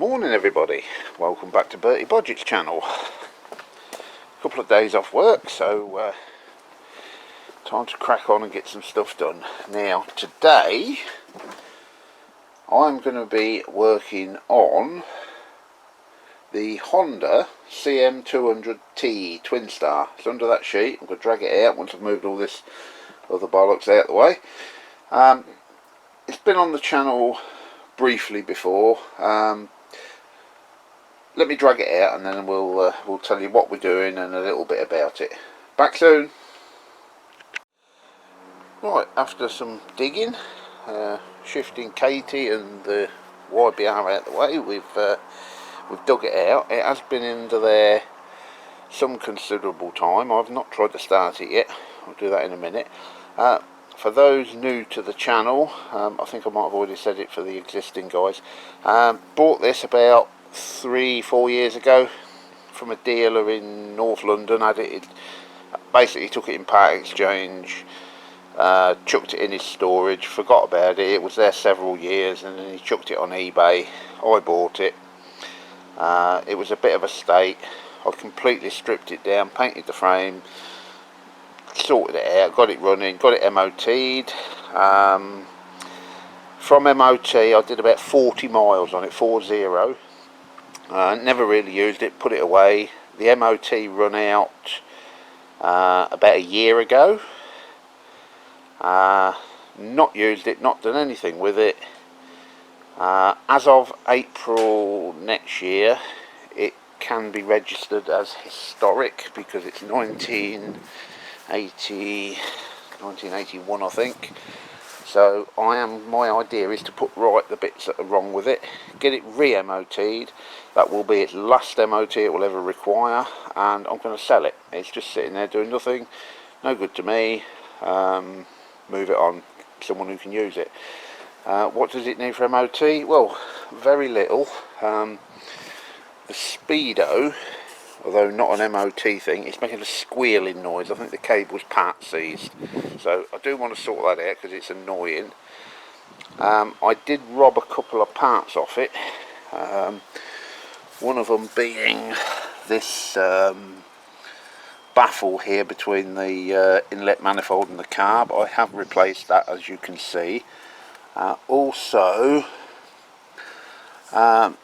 Morning everybody, welcome back to Bertie Budget's channel. A couple of days off work, so time to crack on and get some stuff done. Now today I'm going to be working on the Honda CM200T Twinstar. It's under that sheet. I'm going to drag it out once I've moved all this other bollocks out of the way. It's been on the channel briefly before. Let me drag it out and then we'll tell you what we're doing and a little bit about it. Back soon. Right, after some digging, shifting Katie and the YBR out the way, we've dug it out. It has been into there some considerable time. I've not tried to start it yet. I'll do that in a minute. For those new to the channel, I think I might have already said it for the existing guys, bought this about 3-4 years ago from a dealer in North London. Basically took it in part exchange, chucked it in his storage, forgot about it. It was there several years and then he chucked it on eBay. I bought it. It was a bit of a state. I completely stripped it down, painted the frame, sorted it out, got it running, got it MOT'd. From MOT I did about 40 miles on it, 40. Never really used it, put it away. The MOT run out about a year ago. Not used it, not done anything with it. As of April next year it can be registered as historic because it's 1981 I think. So my idea is to put right the bits that are wrong with it, get it re-MOT'd. That will be its last MOT it will ever require, and I'm going to sell it. It's just sitting there doing nothing, no good to me. Move it on, someone who can use it. What does it need for MOT? Well, very little. The speedo, although not an MOT thing, it's making a squealing noise. I think the cable's part seized, so I do want to sort that out because it's annoying. I did rob a couple of parts off it, one of them being this baffle here between the inlet manifold and the carb. I have replaced that, as you can see. Also the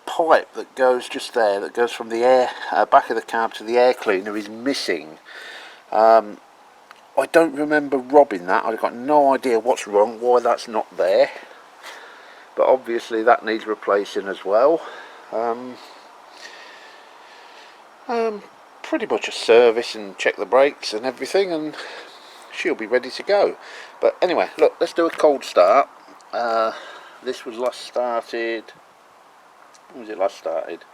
pipe that goes just there, that goes from the air back of the carb to the air cleaner, is missing. I don't remember robbing that. I've got no idea what's wrong, why that's not there, but obviously that needs replacing as well. Pretty much a service and check the brakes and everything and she'll be ready to go. But anyway, look, let's do a cold start. This was last started, when was it last started?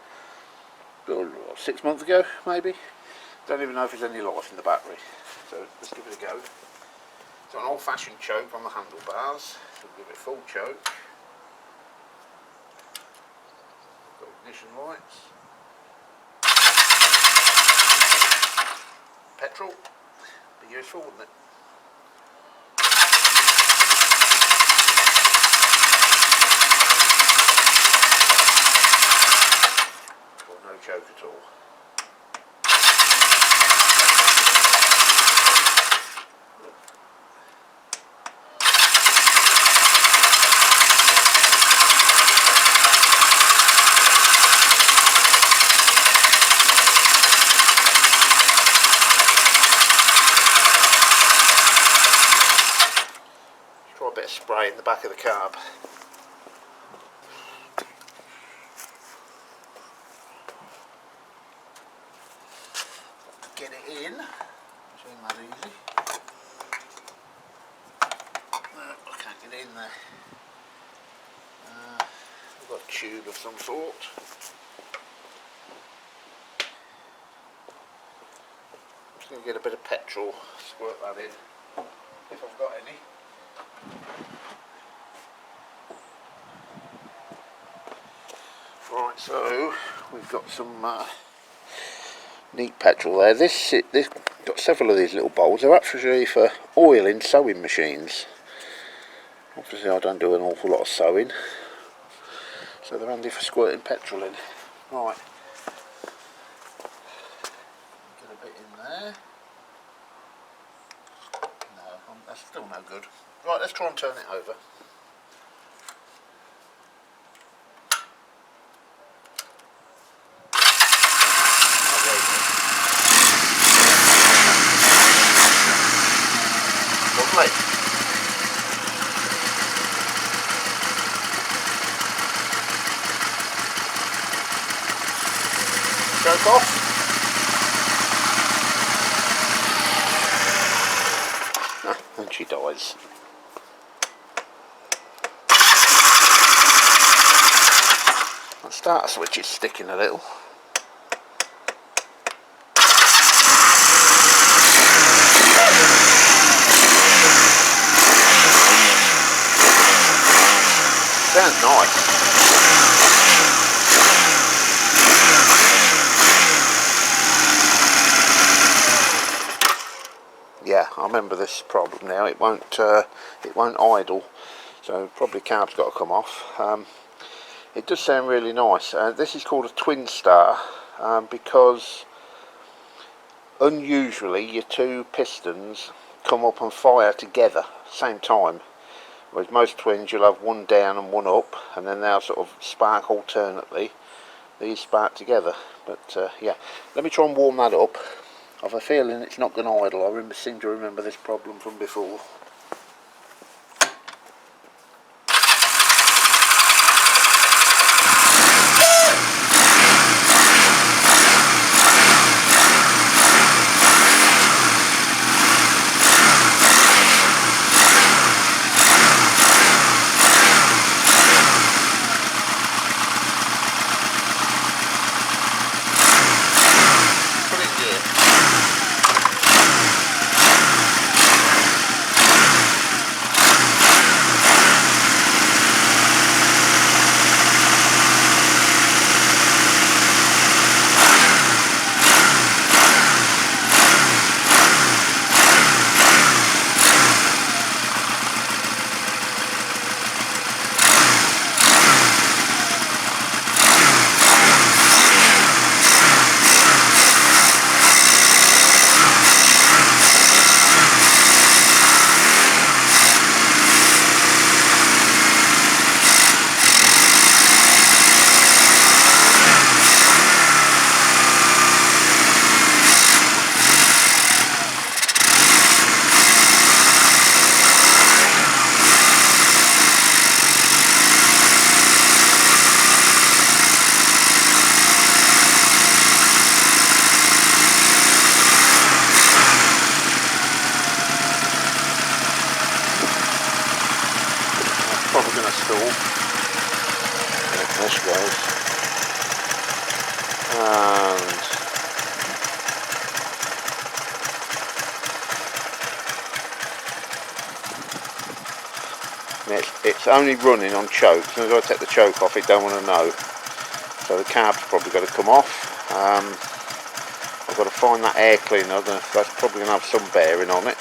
6 months ago maybe. Don't even know if there's any life in the battery, so let's give it a go. So an old-fashioned choke on the handlebars, so we'll give it full choke. Got ignition lights. Petrol, be useful, wouldn't it? Or no choke at all. Try a bit of spray in the back of the carb. Get it in, which ain't that easy. No, I can't get it in there. I've got a tube of some sort. I'm just going to get a bit of petrol, squirt that in, if I've got any. Right, so we've got some neat petrol there. This got several of these little bowls. They're actually for oil in sewing machines. Obviously I don't do an awful lot of sewing, so they're handy for squirting petrol in. Right, get a bit in there. No, that's still no good. Right, let's try and turn it over. Lovely. Choke off. And she dies. The starter switch is sticking a little. Sounds nice. Yeah, I remember this problem now. It won't idle, so probably carb's got to come off. It does sound really nice. This is called a Twinstar because unusually your two pistons come up and fire together same time. Whereas most twins you'll have one down and one up, and then they'll sort of spark alternately. These spark together. But yeah, let me try and warm that up. I have a feeling it's not going to idle. I seem to remember this problem from before. Probably going to stall. There she goes. And it's only running on choke. As soon as I take the choke off, it don't want to know. So the carb's probably got to come off. I've got to find that air cleaner. That's probably going to have some bearing on it.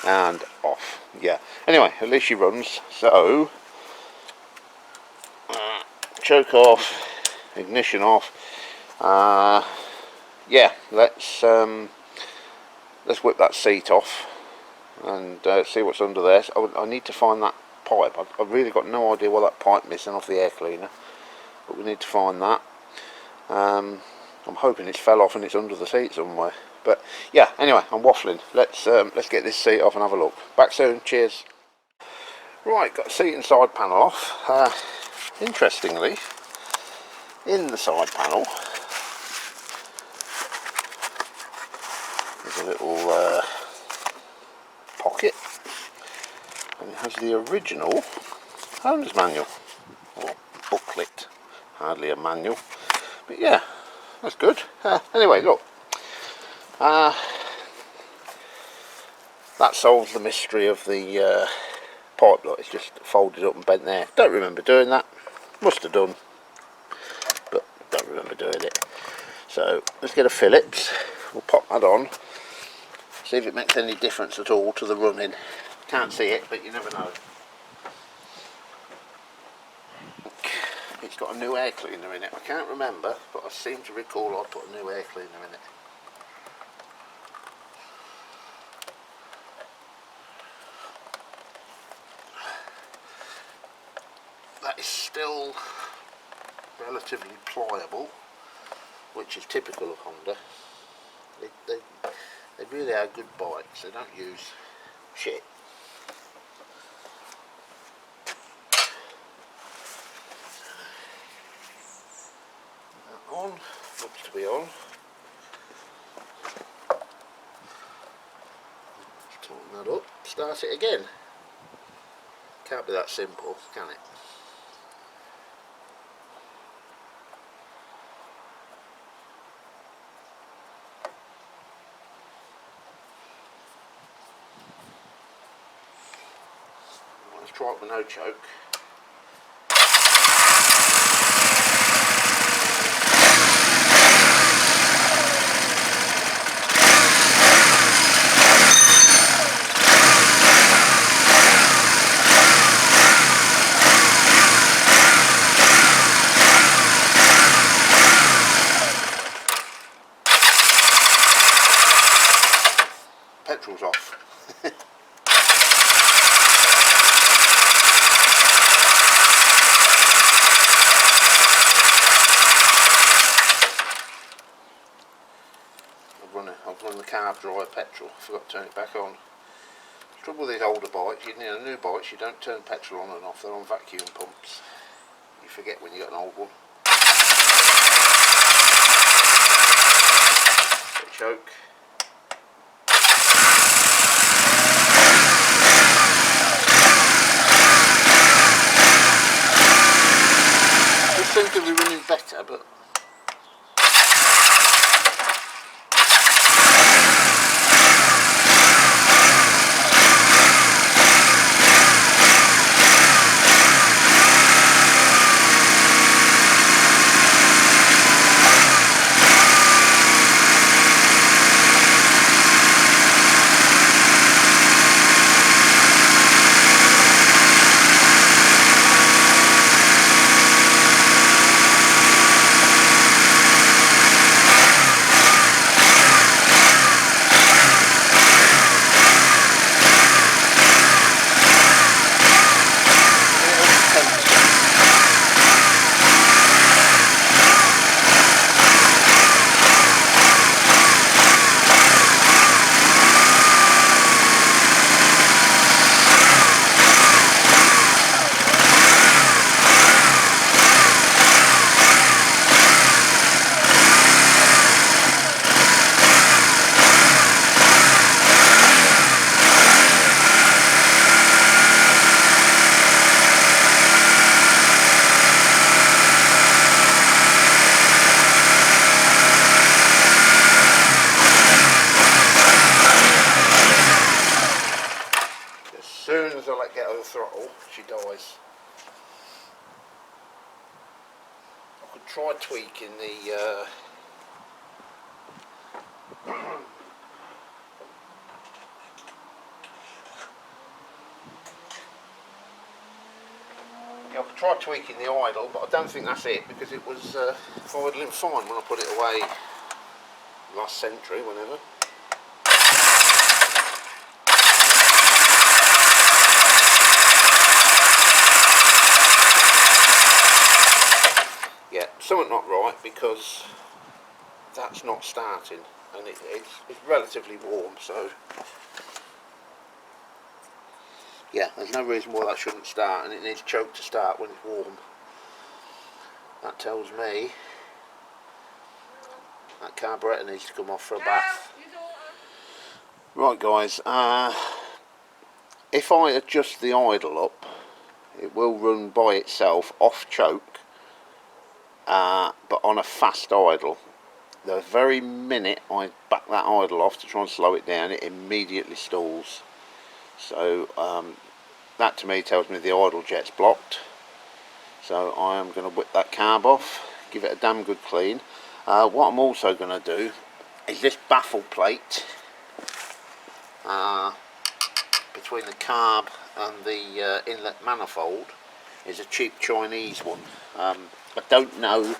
And off. Yeah. Anyway, at least she runs. So choke off, ignition off. Yeah, let's whip that seat off and see what's under there. So I need to find that pipe. I've really got no idea what that pipe missing off the air cleaner, but we need to find that. I'm hoping it's fell off and it's under the seat somewhere. But yeah, anyway, I'm waffling. Let's get this seat off and have a look. Back soon. Cheers. Right, got the seat and side panel off. Interestingly, in the side panel there's a little pocket, and it has the original owner's manual, or booklet. Hardly a manual, but yeah, that's good. Anyway, look. That solves the mystery of the pipe. Look, it's just folded up and bent there. Don't remember doing that. Must have done, but don't remember doing it. So let's get a Phillips. We'll pop that on. See if it makes any difference at all to the running. Can't see it, but you never know. got a new air cleaner in it. I can't remember, but I seem to recall I put a new air cleaner in it. That is still relatively pliable, which is typical of Honda. They really are good bikes. They don't use shit. That on, looks to be on. Tighten that up, start it again. Can't be that simple, can it? Let's try it with no choke. Petrol's off. I've run the carb dry petrol. I forgot to turn it back on. The trouble with these older bikes, new bikes, you don't turn petrol on and off. They're on vacuum pumps. You forget when you got an old one. Choke. It seems to be running better, but as I let go of the throttle, she dies. I could try tweaking the I could try tweaking the idle, but I don't think that's it, because it was idling fine when I put it away last century, whenever. Yeah, something not right, because that's not starting, and it's relatively warm, so yeah, there's no reason why that shouldn't start, and it needs choke to start when it's warm. That tells me that carburettor needs to come off for a bath. Right guys, if I adjust the idle up, it will run by itself off choke, but on a fast idle. The very minute I back that idle off to try and slow it down, it immediately stalls. So that to me tells me the idle jet's blocked. So I am going to whip that carb off, give it a damn good clean. What I'm also going to do is this baffle plate between the carb and the inlet manifold is a cheap Chinese one. I don't know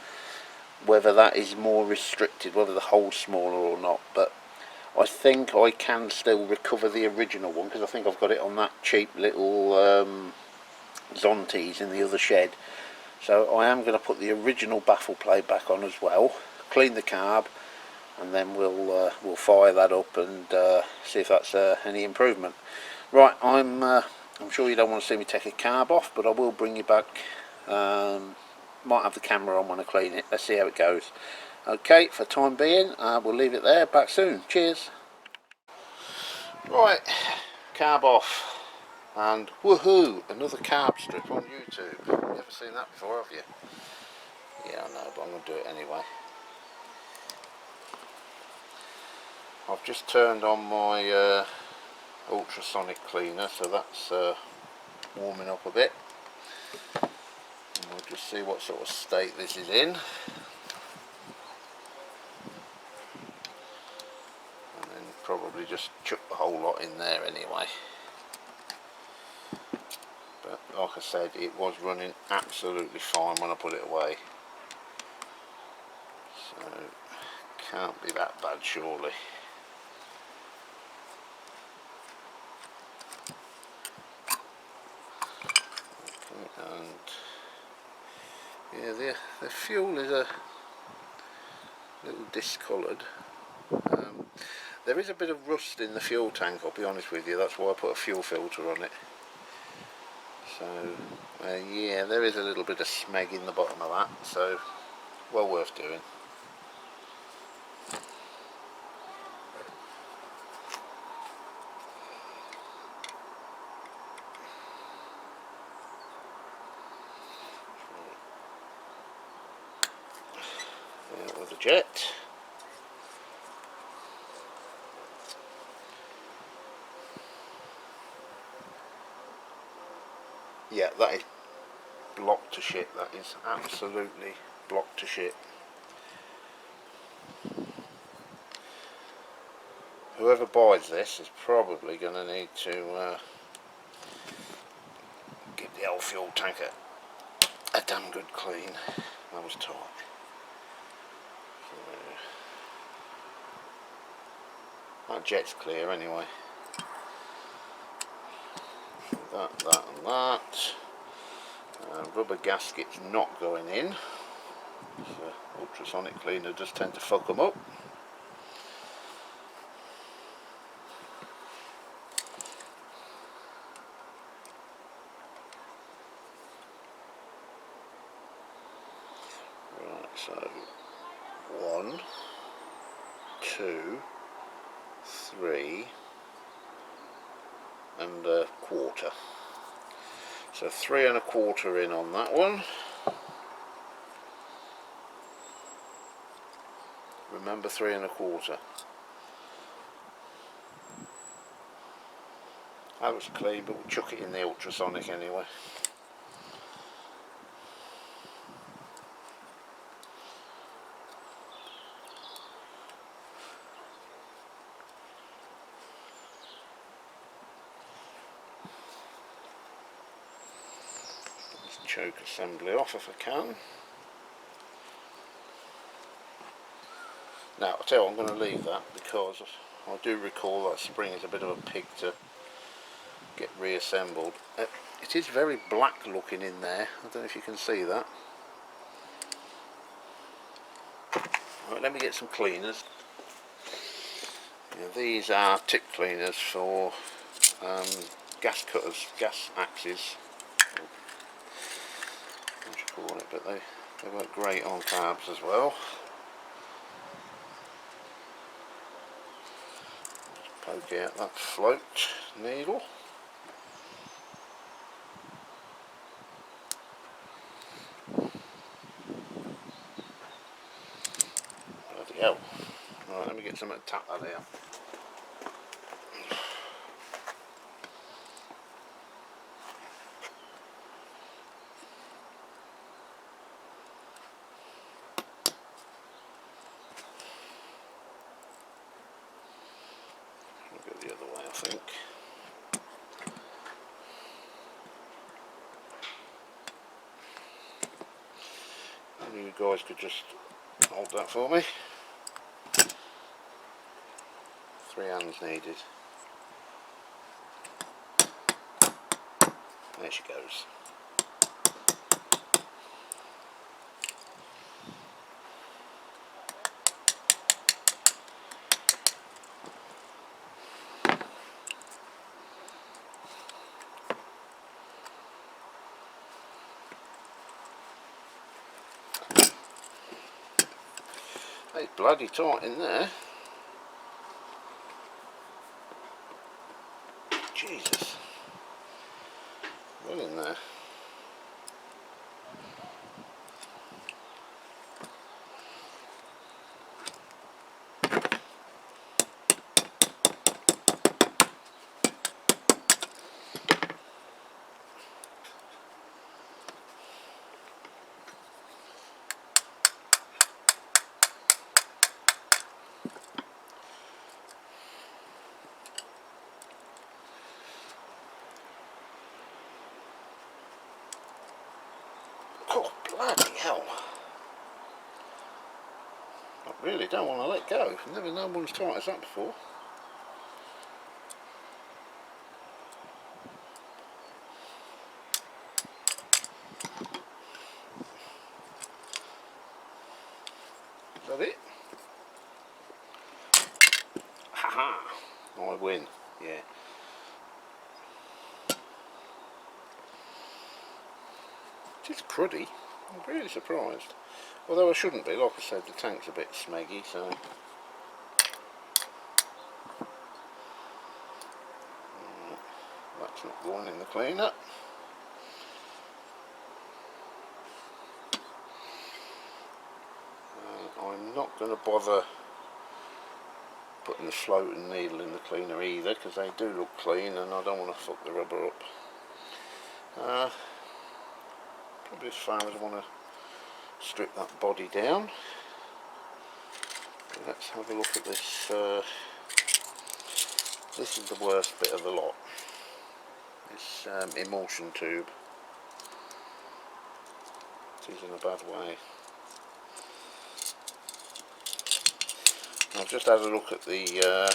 whether that is more restricted, whether the hole's smaller or not, but I think I can still recover the original one, because I think I've got it on that cheap little Zontes in the other shed. So I am going to put the original baffle plate back on as well, clean the carb, and then we'll fire that up and see if that's any improvement. Right, I'm sure you don't want to see me take a carb off, but I will bring you back. Might have the camera on when I clean it. Let's see how it goes. Okay, for time being, we'll leave it there. Back soon. Cheers. Right, carb off, and woohoo, another carb strip on YouTube. You've never seen that before, have you? Yeah, I know, but I'm going to do it anyway. I've just turned on my ultrasonic cleaner, so that's warming up a bit. And we'll just see what sort of state this is in. And then probably just chuck the whole lot in there anyway. But like I said, it was running absolutely fine when I put it away. So, can't be that bad surely. And yeah, the fuel is a little discoloured. There is a bit of rust in the fuel tank, I'll be honest with you, that's why I put a fuel filter on it. So yeah, there is a little bit of smeg in the bottom of that, so well worth doing. There with the jet. Yeah, that is blocked to shit, that is absolutely blocked to shit. Whoever buys this is probably going to need to give the old fuel tank a damn good clean. That was tight. So, that jet's clear anyway. That and that. Rubber gasket's not going in. So ultrasonic cleaner does tend to fuck them up. Right, so 1, 2, 3 and a quarter. So 3 1/4 in on that one. Remember 3 1/4. That was clean, but we'll chuck it in the ultrasonic anyway. Choke assembly off if I can. Now I'll tell you what, I'm going to leave that because I do recall that spring is a bit of a pig to get reassembled. It is very black looking in there, I don't know if you can see that. Right, let me get some cleaners. Now, these are tip cleaners for gas cutters, gas axes. Call it, but they work great on carbs as well. Just poke out that float needle. Bloody hell. Right, let me get something to tap that out. The other way, I think. You guys could just hold that for me. 3 hands needed. There she goes. It's bloody tight in there. Jesus. Well in there. Oh, bloody hell. I really don't want to let go. I've never known one as tight as that before. Is that it? Haha! I win, yeah. It's cruddy. I'm really surprised. Although I shouldn't be, like I said, the tank's a bit smeggy, so... That's not going in the cleaner. I'm not going to bother putting the floating needle in the cleaner either, because they do look clean and I don't want to fuck the rubber up. Probably as far as I want to strip that body down. Let's have a look at this. This is the worst bit of the lot. This emulsion tube. It is in a bad way. I've just had a look at the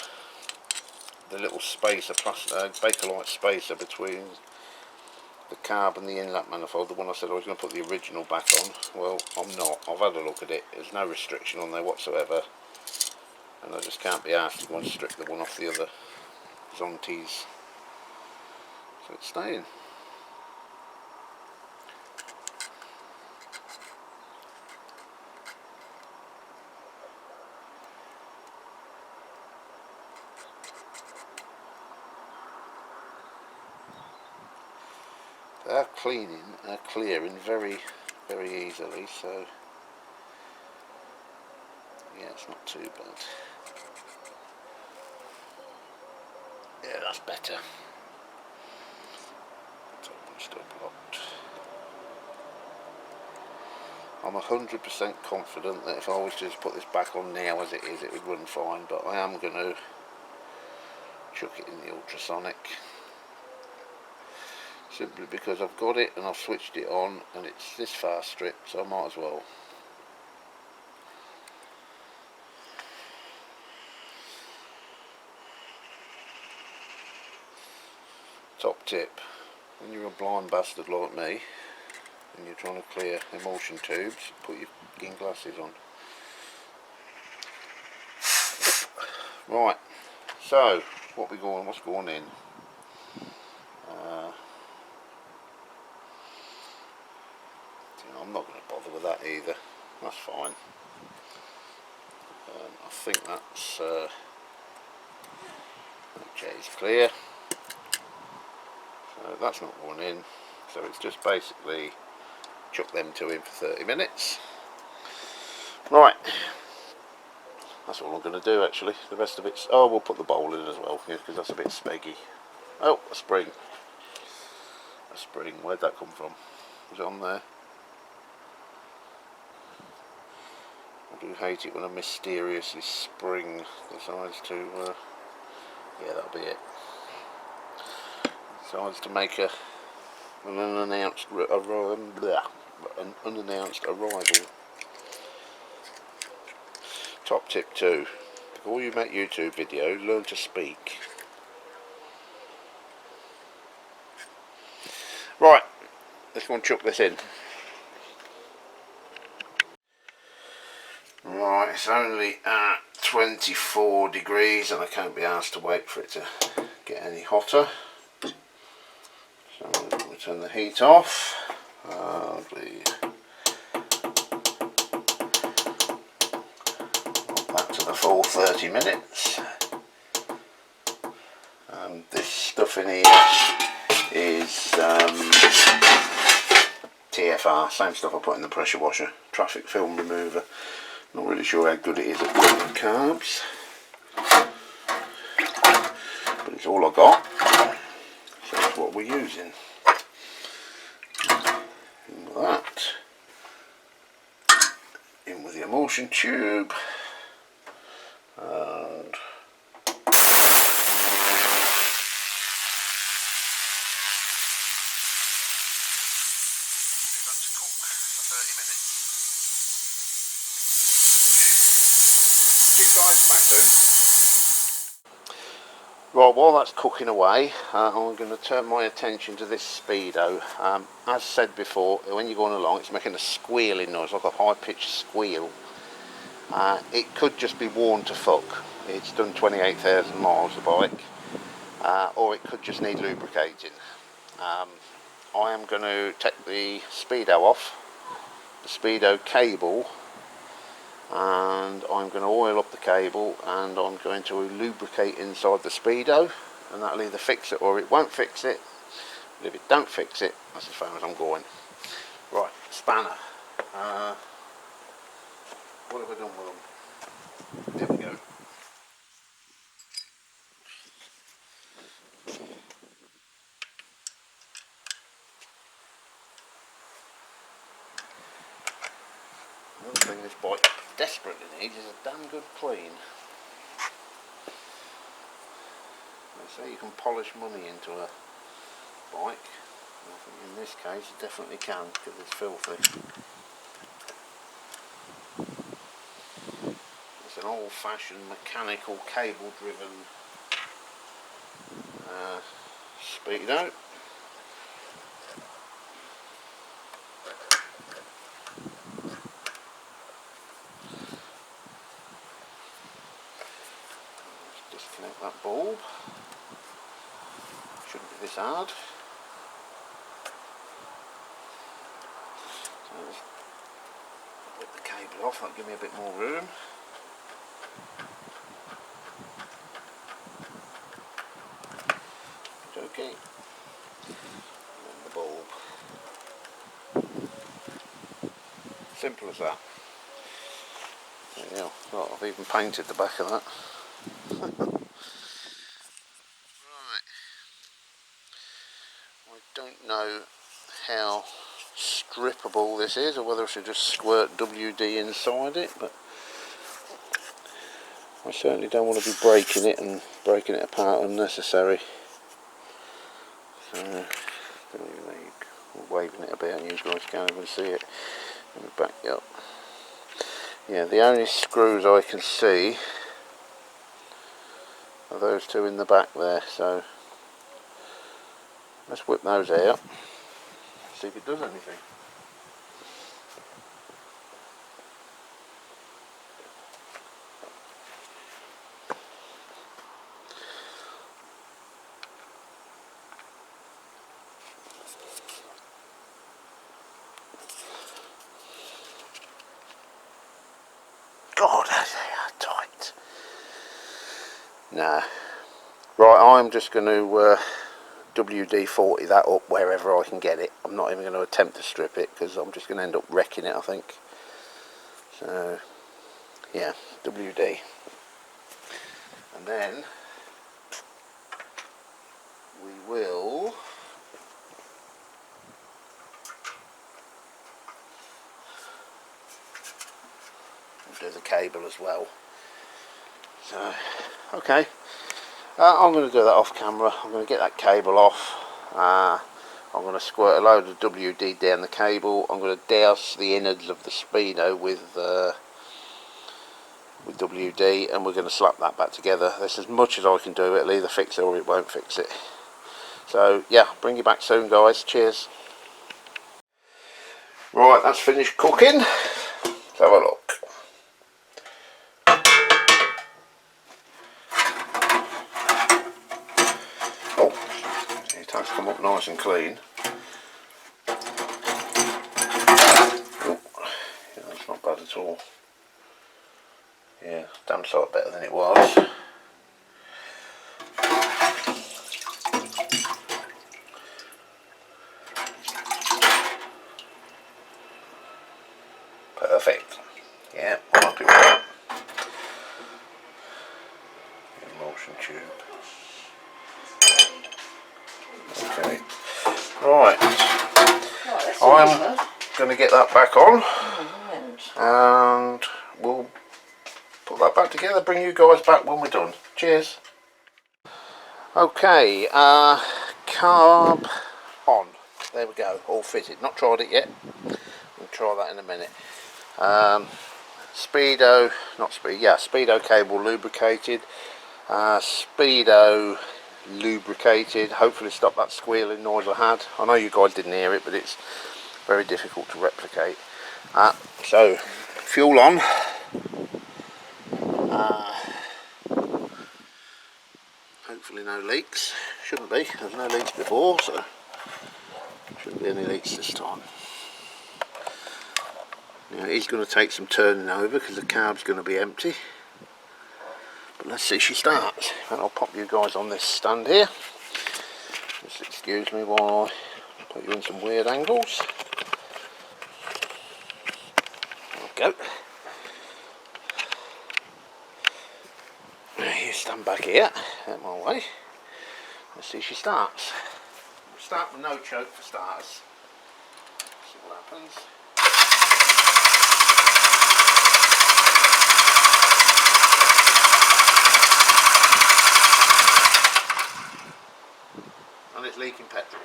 little spacer, Bakelite spacer between the carb and the inlet manifold, the one I said I was going to put the original back on. Well, I'm not. I've had a look at it. There's no restriction on there whatsoever, and I just can't be asked to go and strip the one off the other Zontes. So it's staying. They're clearing very, very easily, so yeah, it's not too bad. Yeah, that's better. Still blocked. I'm 100% confident that if I was to just put this back on now as it is, it would run fine, but I am going to chuck it in the ultrasonic. Simply because I've got it and I've switched it on and it's this far stripped, so I might as well. Top tip, when you're a blind bastard like me and you're trying to clear emulsion tubes, put your fucking glasses on. Right, so what's going in? I'm not going to bother with that either. That's fine. I think that's okay. It's clear. So that's not going in. So it's just basically chuck them two in for 30 minutes. Right. That's all I'm going to do actually. The rest of it's... Oh, we'll put the bowl in as well, because that's a bit speggy. Oh, a spring. A spring. Where'd that come from? Was it on there? I do hate it when a mysteriously spring decides to... yeah, that'll be it. Decides to make an unannounced arrival. Top tip 2. Before you make YouTube videos, learn to speak. Right, let's go and chuck this in. Right, it's only at 24 degrees and I can't be asked to wait for it to get any hotter. So we'll turn the heat off. Back to the full 30 minutes. This stuff in here is TFR, same stuff I put in the pressure washer, traffic film remover. Not really sure how good it is at burning carbs, but it's all I got, so that's what we're using. In with that, in with the emulsion tube, and back soon. Right, while that's cooking away, I'm going to turn my attention to this speedo. As said before, when you're going along, it's making a squealing noise, like a high-pitched squeal. It could just be worn to fuck. It's done 28,000 miles, the bike, or it could just need lubricating. I am going to take the speedo off, the speedo cable, and I'm going to oil up the cable, and I'm going to lubricate inside the speedo, and that'll either fix it or it won't fix it. But if it don't fix it, that's as far as I'm going. Right, spanner. What have I done with them? There we go. Another thing this bike desperately needs is a damn good clean. They say you can polish money into a bike. I think in this case you definitely can, because it's filthy. It's an old-fashioned mechanical cable driven speedo. Disconnect that bulb. Shouldn't be this hard. So let's whip the cable off, that'll give me a bit more room. Okay. And the bulb. Simple as that. There you go. Right, I've even painted the back of that. Right. I don't know how strippable this is, or whether I should just squirt WD inside it, but I certainly don't want to be breaking it and breaking it apart unnecessary. So, waving it about and you guys can't even see it. Let me back you up. Yeah, the only screws I can see are those two in the back there, so let's whip those out, see if it does anything. God, they are tight. Nah. Right, I'm just going to WD-40 that up wherever I can get it. I'm not even going to attempt to strip it, because I'm just going to end up wrecking it, I think. So, yeah, WD. And then we will do the cable as well. So, okay, I'm going to do that off camera. I'm going to get that cable off. I'm going to squirt a load of WD down the cable. I'm going to douse the innards of the speedo with with WD, and we're going to slap that back together. That's as much as I can do. It'll either fix it or it won't fix it. So yeah, bring you back soon, guys. Cheers. Right, that's finished cooking. Let's have a look. Oh, it has come up nice and clean. Oh, yeah, that's not bad at all. Yeah, damn sight better than it was. Perfect. Yeah, I'm happy with that. Emulsion tube. Okay. Right. I'm going to get that back on, and we'll put that back together, bring you guys back when we're done. Cheers. Okay, carb on. There we go, all fitted. Not tried it yet. We'll try that in a minute. Speedo, not speed, yeah, Speedo cable lubricated. Speedo lubricated. Hopefully stop that squealing noise I had. I know you guys didn't hear it, but it's very difficult to replicate. So fuel on. Hopefully no leaks. Shouldn't be. There's no leaks before, so shouldn't be any leaks this time. Now it is going to take some turning over because the carb's going to be empty. But let's see if she starts. And I'll pop you guys on this stand here. Just excuse me while I put you in some weird angles. There we go. You stand back here, out my way. Let's see if she starts. We'll start with no choke for starters. See what happens. And it's leaking petrol.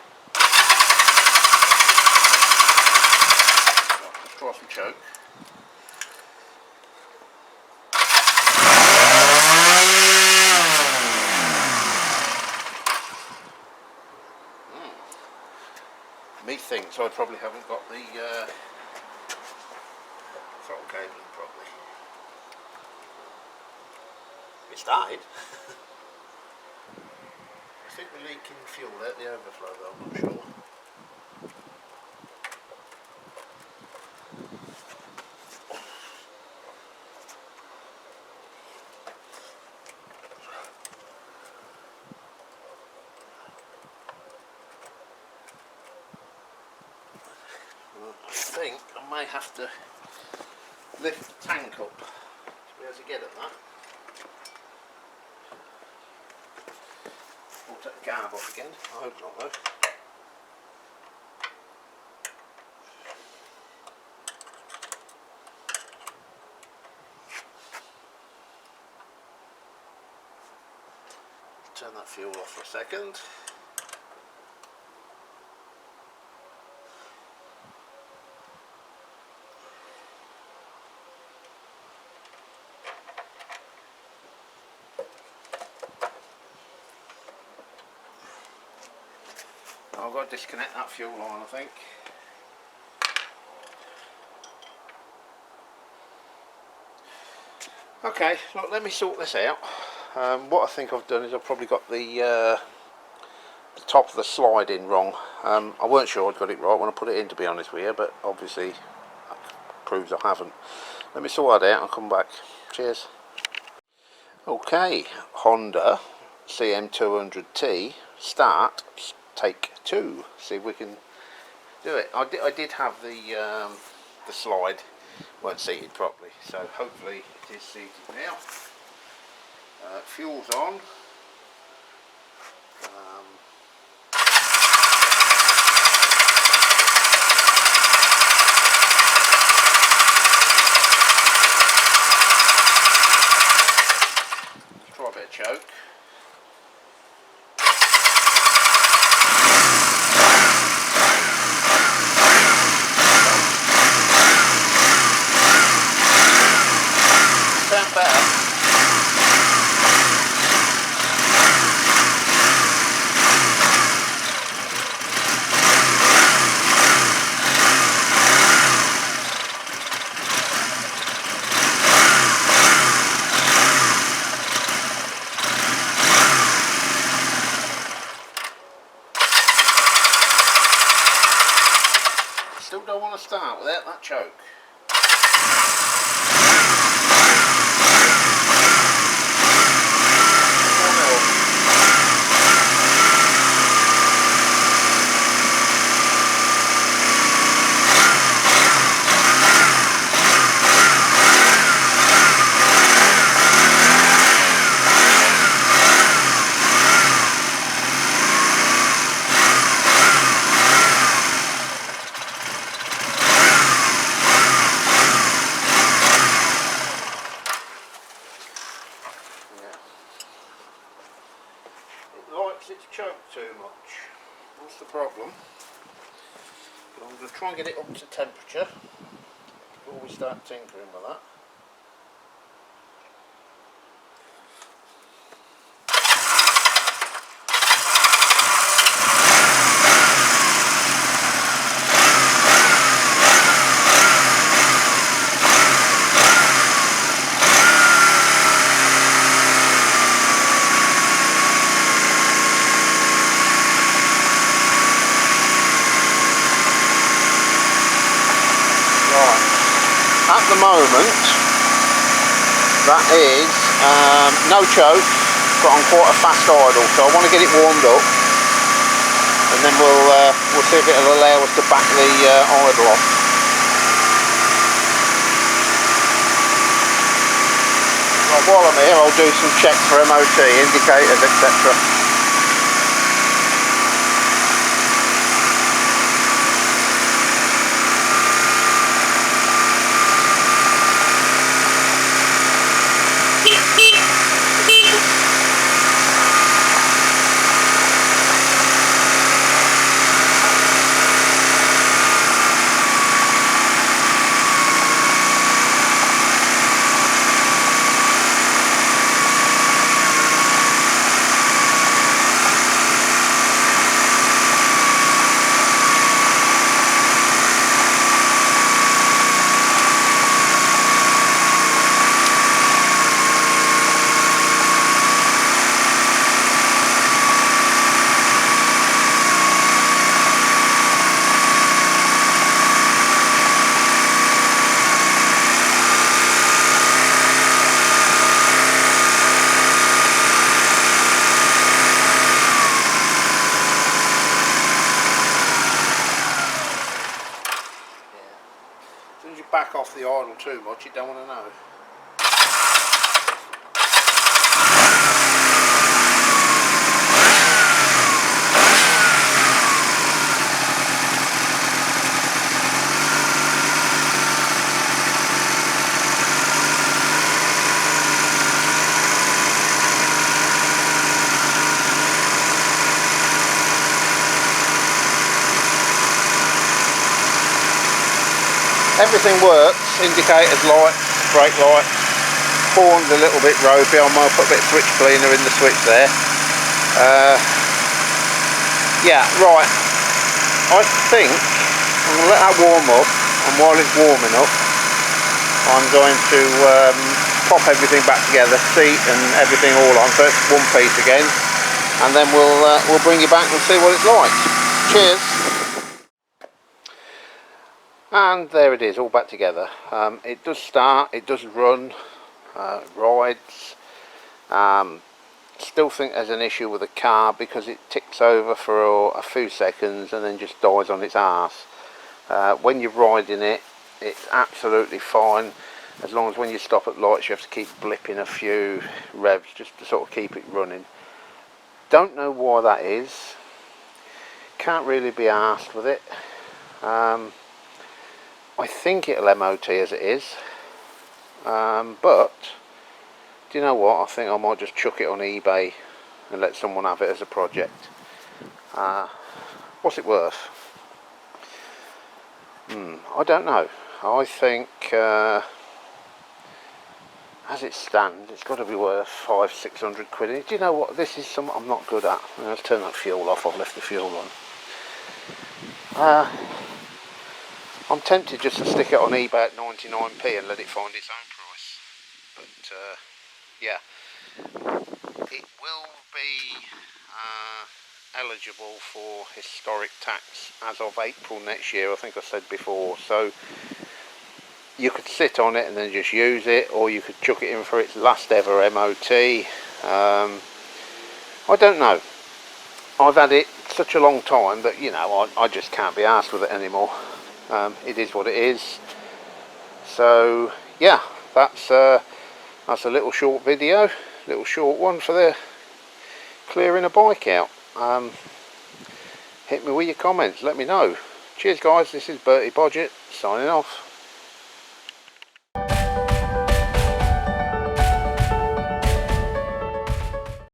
Right, let's try some choke. Methinks I probably haven't got the throttle cabling properly. It started. I think we're leaking fuel out the overflow though, I'm not sure. I think I may have to lift the tank up to be able to get at that. We'll take the carb off again. I hope not though. Turn that fuel off for a second. I've got to disconnect that fuel line, I think. Okay, look, let me sort this out. What I think I've done is I've probably got the top of the slide in wrong. I weren't sure I'd got it right when I put it in, to be honest with you, but obviously that proves I haven't. Let me sort that out and come back. Cheers. Okay, Honda CM200T, start, take 2. See if we can do it. I did have the slide weren't seated properly, so hopefully it is seated now. Fuel's on. Let's try a bit of choke. sound better. Still don't want to start without that choke. It's choked too much. That's the problem. But I'm going to try and get it up to temperature before we start tinkering with that. At the moment, that is no choke, but on quite a fast idle, so I want to get it warmed up, and then we'll see if it'll allow us to back the idle off. Right, while I'm here, I'll do some checks for MOT, indicators, etc. As soon as you back off the idle too much, you don't want to know. Everything works, indicators, lights, brake light, horn's a little bit ropey. I might put a bit of switch cleaner in the switch there. Yeah, right, I think I'm going to let that warm up, and while it's warming up I'm going to pop everything back together, seat and everything all on, so it's one piece again, and then we'll bring you back and see what it's like. Cheers! And there it is, all back together. It does start, it does run, rides. Still think there's an issue with the car because it ticks over for a few seconds and then just dies on its arse. When you're riding it, it's absolutely fine, as long as when you stop at lights you have to keep blipping a few revs just to sort of keep it running. Don't know why that is, can't really be arsed with it. I think it'll MOT as it is, but do you know what, I think I might just chuck it on eBay and let someone have it as a project. What's it worth? I don't know. I think as it stands, it's got to be worth 500-600 quid. Do you know what? This is something I'm not good at. Let's turn that fuel off. I've left the fuel on. I'm tempted just to stick it on eBay at 99p and let it find its own price. But yeah, it will be eligible for historic tax as of April next year, I think I said before. So you could sit on it and then just use it, or you could chuck it in for its last ever MOT. I don't know. I've had it such a long time that, you know, I just can't be arsed with it anymore. It is what it is. So yeah, that's a little short video, little short one for the clearing a bike out. Hit me with your comments, let me know. Cheers guys, this is Bertie Bodgett signing off.